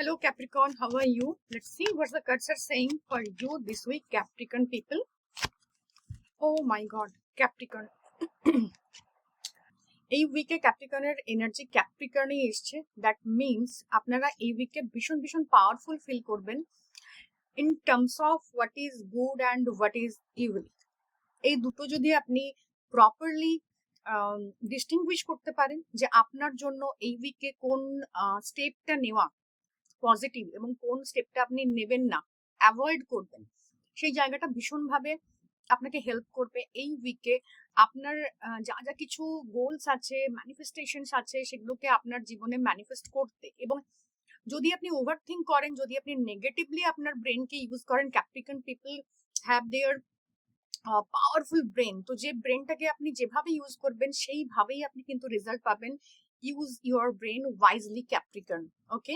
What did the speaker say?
Hello Capricorn, how are you? Let's see what the cards are saying for you this week, Capricorn people. Oh my god, Capricorn. এই উইকে ক্যাপ্রিকনের energy ক্যাপ্রিকর্নে এসছে। That means আপনারা এই উইকে ভীষণ ভীষণ powerful feel করবেন in terms of what is good and what is evil. এই দুটো যদি আপনি প্রপারলি ডিস্টিংগুইশ করতে পারেন যে আপনার জন্য এই উইকে কোন স্টেপটা নেওয়া পজিটিভ এবং কোন স্টেপটা আপনি নেবেন না, অ্যাভয়েড করবেন, সেই জায়গাটা ভীষণভাবে আপনাকে হেল্প করবে এই উইকে। আপনার যা যা কিছু গোলস আছে, ম্যানিফেস্টেশনস আছে, সেগুলোকে আপনার জীবনে ম্যানিফেস্ট করতে। এবং যদি আপনি ওভার থিঙ্ক করেন, যদি আপনি নেগেটিভলি আপনার ব্রেনকে ইউজ করেন, Capricorn people have their powerful brain, তো যে ব্রেনটাকে আপনি যেভাবে ইউজ করবেন সেইভাবেই আপনি কিন্তু রেজাল্ট পাবেন। Use your brain wisely Capricorn, okay.